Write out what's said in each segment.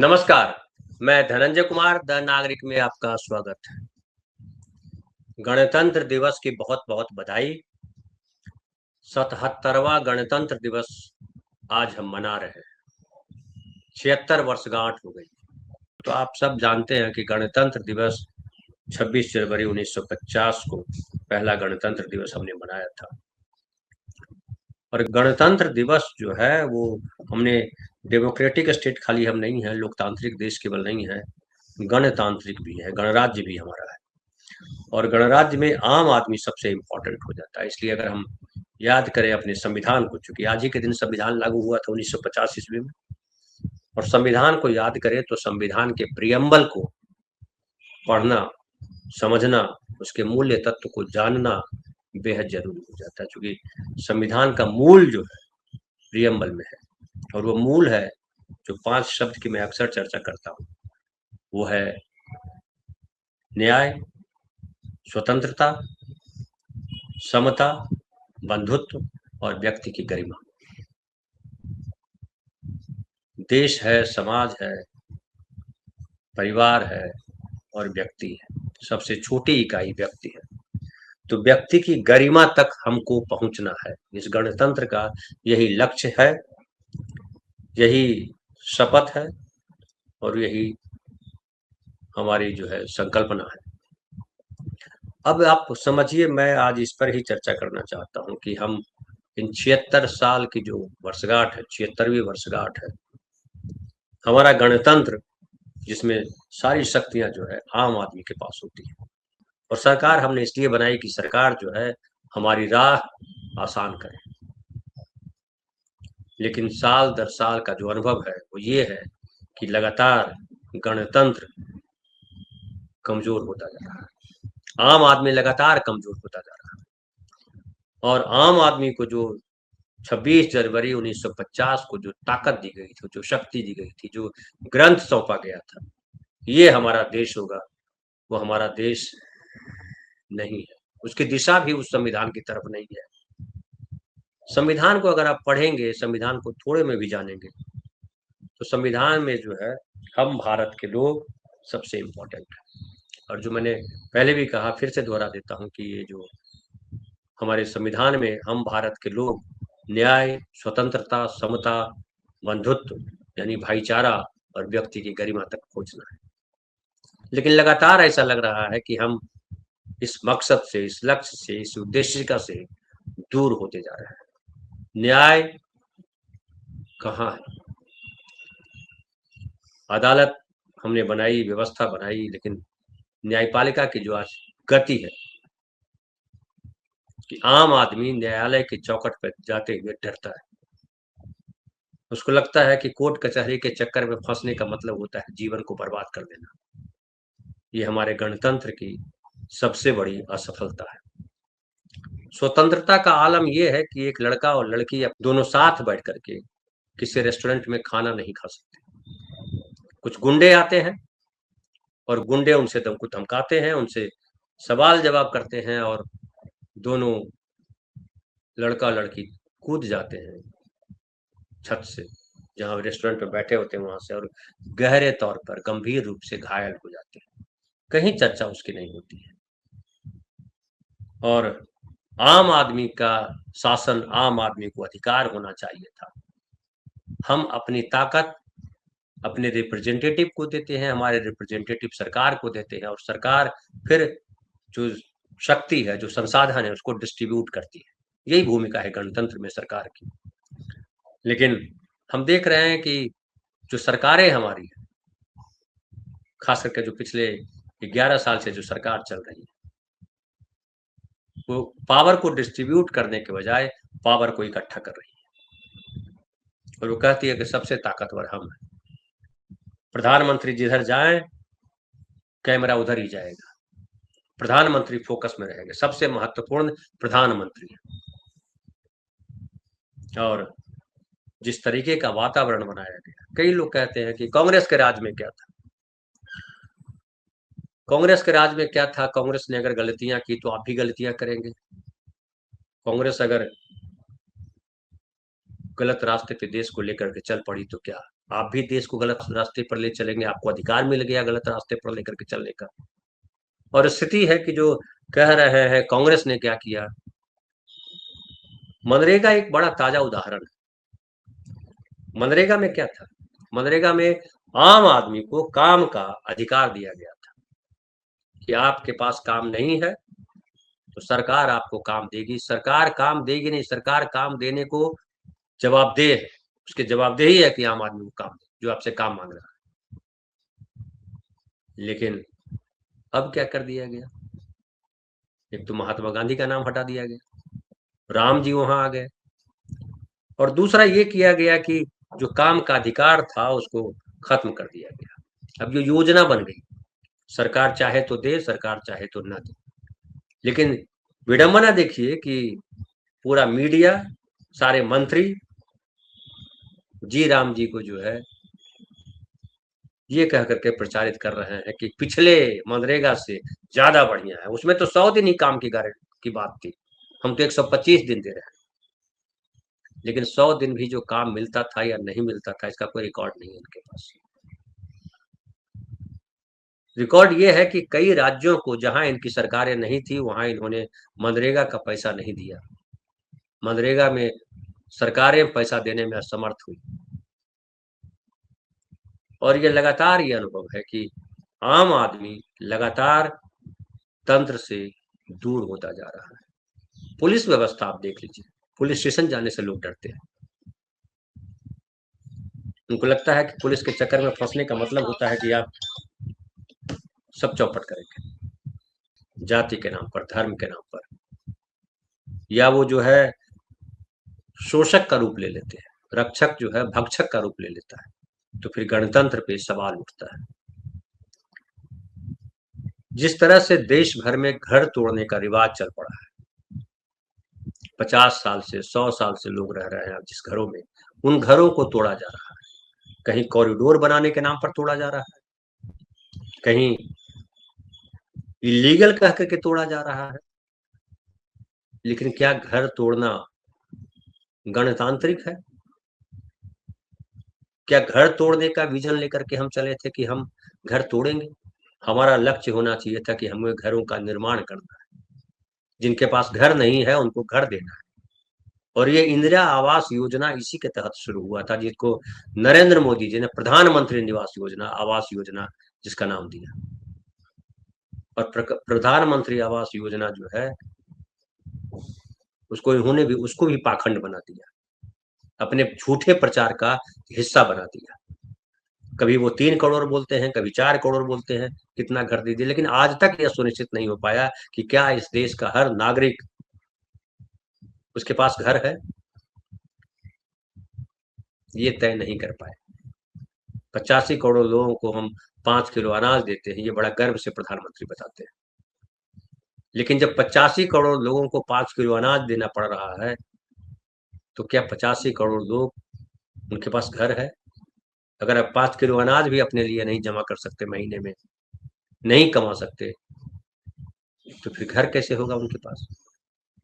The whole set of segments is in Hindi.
नमस्कार, मैं धनंजय कुमार द नागरिक में आपका स्वागत है। गणतंत्र दिवस की बहुत-बहुत बधाई। 77वां गणतंत्र दिवस आज हम मना रहे हैं। 76 वर्षगांठ हो गई। तो आप सब जानते हैं कि गणतंत्र दिवस 26 जनवरी 1950 को पहला गणतंत्र दिवस हमने मनाया था। और गणतंत्र दिवस जो है वो हमने डेमोक्रेटिक स्टेट खाली हम नहीं है, लोकतांत्रिक देश केवल नहीं है, गणतांत्रिक भी है, गणराज्य भी हमारा है। और गणराज्य में आम आदमी सबसे इम्पोर्टेंट हो जाता है। इसलिए अगर हम याद करें अपने संविधान को, चूंकि आज ही के दिन संविधान लागू हुआ था 1950 ईस्वी में, और संविधान को याद करें तो संविधान के प्रियम्बल को पढ़ना, समझना, उसके मूल्य तत्व को जानना बेहद जरूरी हो जाता है, क्योंकि संविधान का मूल जो है प्रियम्बल में है। और वो मूल है जो 5 शब्द की मैं अक्सर चर्चा करता हूँ, वो है न्याय, स्वतंत्रता, समता, बंधुत्व और व्यक्ति की गरिमा। देश है, समाज है, परिवार है और व्यक्ति है। सबसे छोटी इकाई व्यक्ति है। तो व्यक्ति की गरिमा तक हमको पहुंचना है। इस गणतंत्र का यही लक्ष्य है, यही शपथ है और यही हमारी जो है संकल्पना है। अब आप समझिए, मैं आज इस पर ही चर्चा करना चाहता हूं कि हम इन 76 साल की जो वर्षगांठ है, 76वीं वर्षगांठ है, हमारा गणतंत्र जिसमें सारी शक्तियां जो है आम आदमी के पास होती है। और सरकार हमने इसलिए बनाई कि सरकार जो है हमारी राह आसान करे। लेकिन साल दर साल का जो अनुभव है वो ये है कि लगातार गणतंत्र कमजोर होता जा रहा है, आम आदमी लगातार कमजोर होता जा रहा है। और आम आदमी को जो 26 जनवरी 1950 को जो ताकत दी गई थी, जो शक्ति दी गई थी, जो ग्रंथ सौंपा गया था, ये हमारा देश होगा, वो हमारा देश नहीं है। उसकी दिशा भी उस संविधान की तरफ नहीं है। संविधान को अगर आप पढ़ेंगे, संविधान को थोड़े में भी जानेंगे, तो संविधान में जो है हम भारत के लोग सबसे इम्पोर्टेंट है। और जो मैंने पहले भी कहा, फिर से दोहरा देता हूं कि ये जो हमारे संविधान में हम भारत के लोग न्याय, स्वतंत्रता, समता, बंधुत्व यानी भाईचारा और व्यक्ति की गरिमा तक पहुंचना है। लेकिन लगातार ऐसा लग रहा है कि हम इस मकसद से, इस लक्ष्य से, इस उद्देशिका से दूर होते जा रहे हैं। न्याय कहाँ है? अदालत हमने बनाई, व्यवस्था बनाई, लेकिन न्यायपालिका की जो आज गति है कि आम आदमी न्यायालय के चौखट पर जाते हुए डरता है। उसको लगता है कि कोर्ट कचहरी के चक्कर में फंसने का मतलब होता है जीवन को बर्बाद कर देना। ये हमारे गणतंत्र की सबसे बड़ी असफलता है। स्वतंत्रता का आलम यह है कि एक लड़का और लड़की दोनों साथ बैठ करके किसी रेस्टोरेंट में खाना नहीं खा सकते। कुछ गुंडे आते हैं और गुंडे उनसे को धमकाते हैं, उनसे सवाल जवाब करते हैं और दोनों लड़का लड़की कूद जाते हैं छत से, जहां रेस्टोरेंट में बैठे होते हैं वहां से, और गहरे तौर पर गंभीर रूप से घायल हो जाते हैं। कहीं चर्चा उसकी नहीं होती है। और आम आदमी का शासन, आम आदमी को अधिकार होना चाहिए था। हम अपनी ताकत अपने रिप्रेजेंटेटिव को देते हैं, हमारे रिप्रेजेंटेटिव सरकार को देते हैं, और सरकार फिर जो शक्ति है, जो संसाधन है, उसको डिस्ट्रीब्यूट करती है। यही भूमिका है गणतंत्र में सरकार की। लेकिन हम देख रहे हैं कि जो सरकारें हमारी है, खास करके जो पिछले 11 साल से जो सरकार चल रही है, वो पावर को डिस्ट्रीब्यूट करने के बजाय पावर को इकट्ठा कर रही है। और वो कहती है कि सबसे ताकतवर हम हैं। प्रधानमंत्री जिधर जाएं, कैमरा उधर ही जाएगा। प्रधानमंत्री फोकस में रहेंगे, सबसे महत्वपूर्ण प्रधानमंत्री है। और जिस तरीके का वातावरण बनाया गया, कई लोग कहते हैं कि कांग्रेस के राज में क्या था। कांग्रेस के राज में क्या था? कांग्रेस ने अगर गलतियां की तो आप भी गलतियां करेंगे। कांग्रेस अगर गलत रास्ते पे देश को लेकर के चल पड़ी तो क्या आप भी देश को गलत रास्ते पर ले चलेंगे, आपको अधिकार मिल गया गलत रास्ते पर लेकर के चलने का। और स्थिति है कि जो कह रहे हैं कांग्रेस ने क्या किया, मनरेगा एक बड़ा ताजा उदाहरण है। मनरेगा में क्या था, मनरेगा में आम आदमी को काम का अधिकार दिया गया था कि आपके पास काम नहीं है तो सरकार आपको काम देगी। सरकार काम देगी नहीं, सरकार काम देने को जवाबदेह है, उसकी जवाबदेही है कि आम आदमी को काम दे जो आपसे काम मांग रहा है। लेकिन अब क्या कर दिया गया, एक तो महात्मा गांधी का नाम हटा दिया गया, राम जी वहां आ गए, और दूसरा ये किया गया कि जो काम का अधिकार था उसको खत्म कर दिया गया। अब जो योजना बन गई, सरकार चाहे तो दे, सरकार चाहे तो ना दे। लेकिन विडंबना देखिए कि पूरा मीडिया, सारे मंत्री जी राम जी को जो है ये कह करके प्रचारित कर रहे हैं कि पिछले मनरेगा से ज्यादा बढ़िया है। उसमें तो 100 दिन ही काम की गारंटी की बात थी, हम तो 125 दिन दे रहे हैं। लेकिन 100 दिन भी जो काम मिलता था या नहीं मिलता था, इसका कोई रिकॉर्ड नहीं है इनके पास। रिकॉर्ड ये है कि कई राज्यों को जहां इनकी सरकारें नहीं थी वहां इन्होंने मनरेगा का पैसा नहीं दिया, मनरेगा में सरकारें पैसा देने में असमर्थ हुई। और ये लगातार ये अनुभव है कि आम आदमी लगातार तंत्र से दूर होता जा रहा है। पुलिस व्यवस्था आप देख लीजिए, पुलिस स्टेशन जाने से लोग डरते हैं। उनको लगता है कि पुलिस के चक्कर में फंसने का मतलब होता है कि आप सब चौपट करेंगे, जाति के नाम पर, धर्म के नाम पर, या वो जो है शोषक का रूप ले लेते हैं, रक्षक जो है भक्षक का रूप ले लेता है। तो फिर गणतंत्र पे सवाल उठता है। जिस तरह से देश भर में घर तोड़ने का रिवाज चल पड़ा है, 50 साल से 100 साल से लोग रह रहे हैं जिस घरों में, उन घरों को तोड़ा जा रहा है। कहीं कॉरिडोर बनाने के नाम पर तोड़ा जा रहा है, कहीं इलीगल कह करके तोड़ा जा रहा है। लेकिन क्या घर तोड़ना गणतांत्रिक है? क्या घर तोड़ने का विजन लेकर के हम चले थे कि हम घर तोड़ेंगे? हमारा लक्ष्य होना चाहिए था कि हमें घरों का निर्माण करना है, जिनके पास घर नहीं है उनको घर देना है। और ये इंदिरा आवास योजना इसी के तहत शुरू हुआ था, जिसको नरेंद्र मोदी जी ने प्रधानमंत्री निवास योजना, आवास योजना जिसका नाम दिया। और प्रधानमंत्री आवास योजना जो है उसको इन्होंने भी, उसको भी पाखंड बना दिया, अपने झूठे प्रचार का हिस्सा बना दिया। कभी वो 3 करोड़ बोलते हैं, कभी 4 करोड़ बोलते हैं कितना घर दे दिया, लेकिन आज तक यह सुनिश्चित नहीं हो पाया कि क्या इस देश का हर नागरिक उसके पास घर है, ये तय नहीं कर पाए। 85 करोड़ लोगों को हम 5 किलो अनाज देते हैं, ये बड़ा गर्व से प्रधानमंत्री बताते हैं। लेकिन जब 85 करोड़ लोगों को 5 किलो अनाज देना पड़ रहा है, तो क्या 85 करोड़ लोग, उनके पास घर है? अगर आप 5 किलो अनाज भी अपने लिए नहीं जमा कर सकते, महीने में नहीं कमा सकते, तो फिर घर कैसे होगा उनके पास?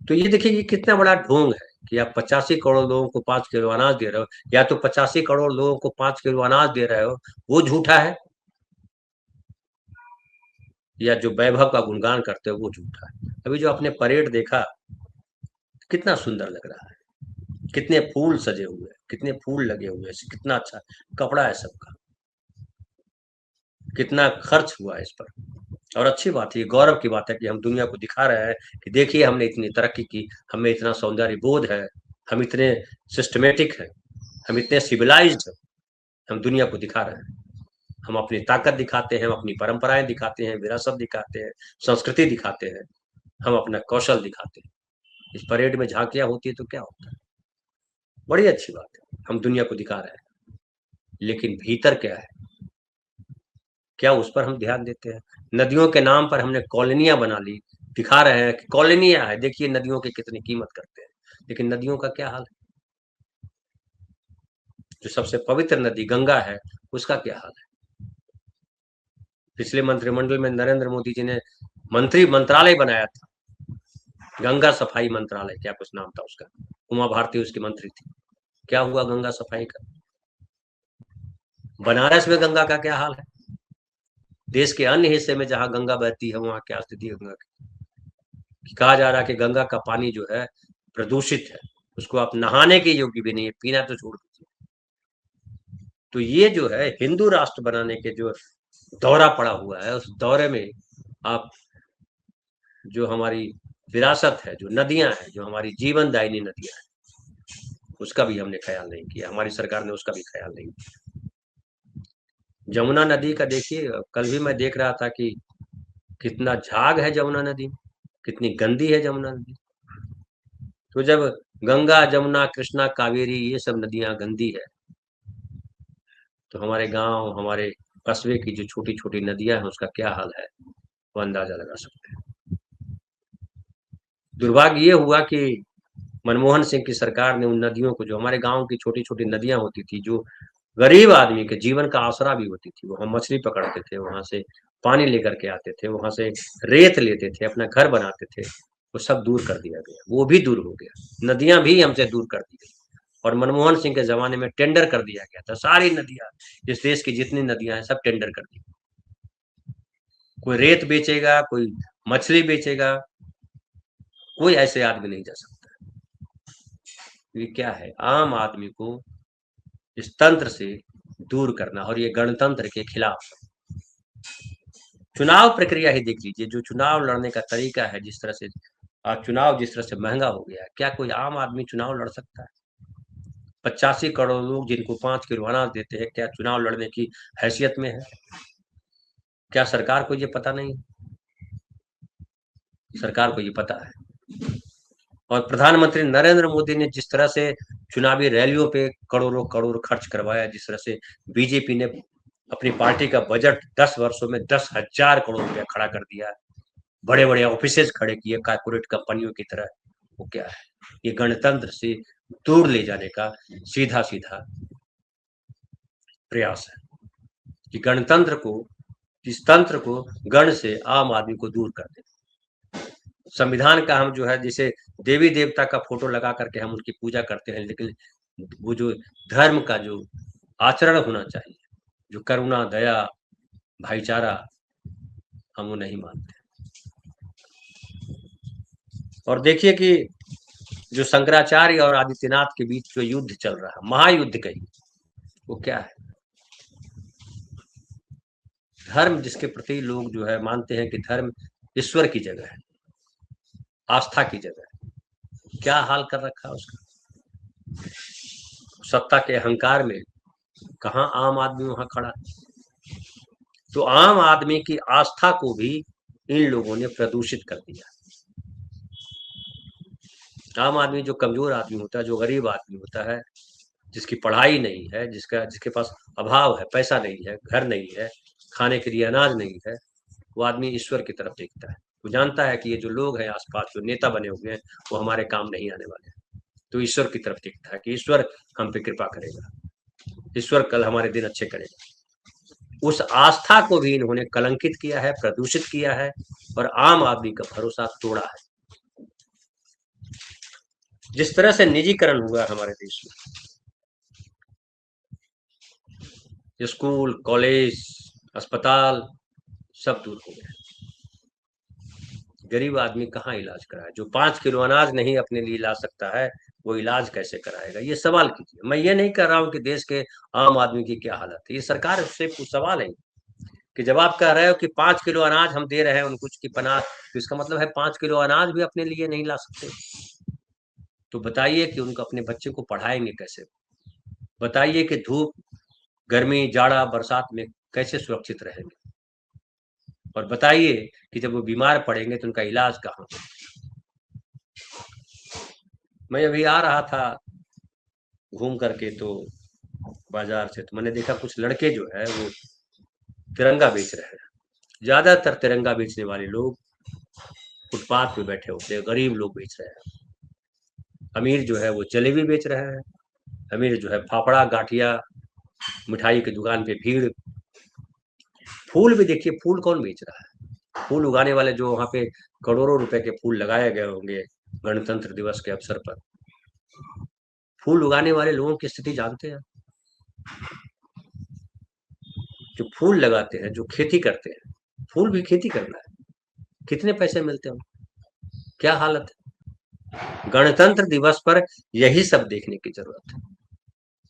तो ये देखिए ये कितना बड़ा ढोंग है कि आप 85 करोड़ लोगों को 5 किलो अनाज दे रहे हो, या तो 85 करोड़ लोगों को 5 किलो अनाज दे रहे हो वो झूठा है, या जो वैभव का गुणगान करते हो वो झूठा है। अभी जो आपने परेड देखा, कितना सुंदर लग रहा है, कितने फूल सजे हुए हैं, कितने फूल लगे हुए हैं, कितना अच्छा कपड़ा है सबका, कितना खर्च हुआ है इस पर। और अच्छी बात है, गौरव की बात है कि हम दुनिया को दिखा रहे हैं कि देखिए हमने इतनी तरक्की की, हमें इतना सौंदर्य बोध है, हम इतने सिस्टमेटिक हैं, हम इतने सिविलाइज्ड हैं। हम दुनिया को दिखा रहे हैं, हम अपनी ताकत दिखाते हैं, हम अपनी परंपराएं दिखाते हैं, विरासत दिखाते हैं, संस्कृति दिखाते हैं, हम अपना कौशल दिखाते हैं। इस परेड में झांकियां होती है तो क्या होता है, बड़ी अच्छी बात है, हम दुनिया को दिखा रहे हैं। लेकिन भीतर क्या है, क्या उस पर हम ध्यान देते हैं? नदियों के नाम पर हमने कॉलोनियां बना ली, दिखा रहे हैं कि कॉलोनियां है, देखिए नदियों की कितनी कीमत करते हैं। लेकिन नदियों का क्या हाल है? जो सबसे पवित्र नदी गंगा है, उसका क्या हाल है? पिछले मंत्रिमंडल में नरेंद्र मोदी जी ने मंत्रालय बनाया था, गंगा सफाई मंत्रालय, क्या कुछ नाम था उसका, उमा भारती उसकी मंत्री थी। क्या हुआ गंगा सफाई का? बनारस में गंगा का क्या हाल है? देश के अन्य हिस्से में जहां गंगा बहती है वहां क्या स्थिति है गंगा की? कहा जा रहा है कि गंगा का पानी जो है प्रदूषित है, उसको आप नहाने के योग्य भी नहीं है, पीना तो छोड़ दीजिए। तो ये जो है हिंदू राष्ट्र बनाने के जो दौरा पड़ा हुआ है, उस दौरे में आप जो हमारी विरासत है, जो नदियां हैं, जो हमारी जीवनदायिनी नदियां हैं, उसका भी हमने ख्याल नहीं किया, हमारी सरकार ने उसका भी ख्याल नहीं किया। जमुना नदी का देखिए, कल भी मैं देख रहा था कि कितना झाग है जमुना नदी में, कितनी गंदी है जमुना नदी। तो जब गंगा, जमुना, कृष्णा, कावेरी ये सब नदियां गंदी है, तो हमारे गांव, हमारे कस्बे की जो छोटी छोटी नदियां हैं उसका क्या हाल है, वो अंदाजा लगा सकते हैं। दुर्भाग्य ये हुआ कि मनमोहन सिंह की सरकार ने उन नदियों को, जो हमारे गांव की छोटी छोटी नदियां होती थी, जो गरीब आदमी के जीवन का आसरा भी होती थी, वहां मछली पकड़ते थे, वहां से पानी लेकर के आते थे, वहां से रेत लेते थे, अपना घर बनाते थे, वो सब दूर कर दिया गया, वो भी दूर हो गया, नदियां भी हमसे दूर कर दी गई। और मनमोहन सिंह के जमाने में टेंडर कर दिया गया था, सारी नदियां, इस देश की जितनी नदियां हैं सब टेंडर कर दी। कोई रेत बेचेगा, कोई मछली बेचेगा, कोई ऐसे आदमी नहीं जा सकता। ये क्या है, आम आदमी को इस तंत्र से दूर करना, और ये गणतंत्र के खिलाफ। चुनाव प्रक्रिया ही देख लीजिए, जो चुनाव लड़ने का तरीका है, जिस तरह से आज चुनाव जिस तरह से महंगा हो गया है, क्या कोई आम आदमी चुनाव लड़ सकता है? 85 करोड़ लोग जिनको 5 किलो अनाज देते हैं, क्या चुनाव लड़ने की हैसियत में है? क्या सरकार को ये पता नहीं? सरकार को ये पता है। और प्रधानमंत्री नरेंद्र मोदी ने जिस तरह से चुनावी रैलियों पे करोड़ों करोड़ खर्च करवाया, जिस तरह से बीजेपी ने अपनी पार्टी का बजट 10 वर्षों में 10,000 करोड़ रुपया खड़ा कर दिया, बड़े बड़े ऑफिसेज खड़े किए कारपोरेट कंपनियों की तरह, वो क्या है? ये गणतंत्र से दूर ले जाने का सीधा सीधा प्रयास है कि गणतंत्र को, इस तंत्र को गण से आम आदमी को दूर कर दे। संविधान का हम जो है, जैसे देवी देवता का फोटो लगा करके हम उनकी पूजा करते हैं, लेकिन वो जो धर्म का जो आचरण होना चाहिए, जो करुणा, दया, भाईचारा, हम वो नहीं मानते। और देखिए कि जो शंकराचार्य और आदित्यनाथ के बीच जो युद्ध चल रहा है, महायुद्ध कही, वो क्या है? धर्म जिसके प्रति लोग जो है मानते हैं कि धर्म ईश्वर की जगह है, आस्था की जगह है, क्या हाल कर रखा है उसका? सत्ता के अहंकार में कहाँ आम आदमी वहां खड़ा है? तो आम आदमी की आस्था को भी इन लोगों ने प्रदूषित कर दिया। आम आदमी, जो कमजोर आदमी होता है, जो गरीब आदमी होता है, जिसकी पढ़ाई नहीं है, जिसके पास अभाव है, पैसा नहीं है, घर नहीं है, खाने के लिए अनाज नहीं है, वो आदमी ईश्वर की तरफ देखता है। वो जानता है कि ये जो लोग हैं आसपास, जो नेता बने हुए हैं, वो हमारे काम नहीं आने वाले हैं। तो ईश्वर की तरफ देखता है कि ईश्वर हम पे कृपा करेगा, ईश्वर कल हमारे दिन अच्छे करेगा। उस आस्था को भी इन्होंने कलंकित किया है, प्रदूषित किया है, और आम आदमी का भरोसा तोड़ा है। जिस तरह से निजीकरण हुआ हमारे देश में, स्कूल, कॉलेज, अस्पताल सब दूर हो गए। गरीब आदमी कहाँ इलाज कराए? जो 5 किलो अनाज नहीं अपने लिए ला सकता है, वो इलाज कैसे कराएगा? ये सवाल कीजिए। मैं ये नहीं कर रहा हूँ कि देश के आम आदमी की क्या हालत है, ये सरकार से सवाल है कि जब आप कह रहे हो कि 5 किलो अनाज हम दे रहे हैं उनको की पनाह, तो इसका मतलब है 5 किलो अनाज भी अपने लिए नहीं ला सकते। तो बताइए कि उनको, अपने बच्चे को पढ़ाएंगे कैसे? बताइए कि धूप, गर्मी, जाड़ा, बरसात में कैसे सुरक्षित रहेंगे? और बताइए कि जब वो बीमार पड़ेंगे तो उनका इलाज कहाँ? मैं अभी आ रहा था घूम करके, तो बाजार से, तो मैंने देखा कुछ लड़के जो है वो तिरंगा बेच रहे हैं। ज्यादातर तिरंगा बेचने वाले लोग फुटपाथ पे बैठे होते हैं, गरीब लोग बेच रहे हैं। अमीर जो है वो जलेबी बेच रहे हैं, अमीर जो है फाफड़ा, गाठिया, मिठाई की दुकान पे भीड़। फूल भी देखिए, फूल कौन बेच रहा है? फूल उगाने वाले जो वहां पे करोड़ों रुपए के फूल लगाए गए होंगे गणतंत्र दिवस के अवसर पर, फूल उगाने वाले लोगों की स्थिति जानते हैं? जो फूल लगाते हैं, जो खेती करते हैं, फूल भी खेती करना है, कितने पैसे मिलते हैं, क्या हालत है। गणतंत्र दिवस पर यही सब देखने की जरूरत है।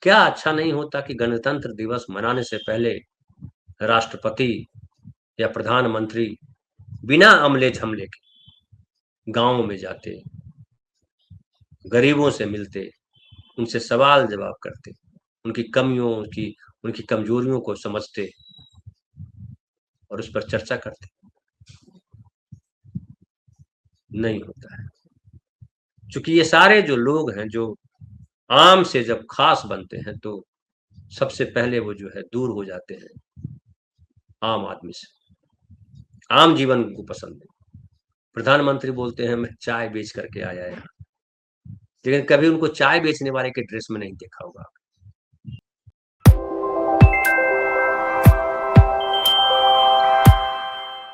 क्या अच्छा नहीं होता कि गणतंत्र दिवस मनाने से पहले राष्ट्रपति या प्रधानमंत्री बिना अमले झमले के गांव में जाते, गरीबों से मिलते, उनसे सवाल जवाब करते, उनकी कमियों, उनकी कमजोरियों को समझते और उस पर चर्चा करते। नहीं होता है, क्योंकि ये सारे जो लोग हैं, जो आम से जब खास बनते हैं तो सबसे पहले वो जो है दूर हो जाते हैं आम आदमी से, आम जीवन को पसंद है। प्रधानमंत्री बोलते हैं मैं चाय बेच करके आया यहाँ, लेकिन कभी उनको चाय बेचने वाले के ड्रेस में नहीं देखा होगा।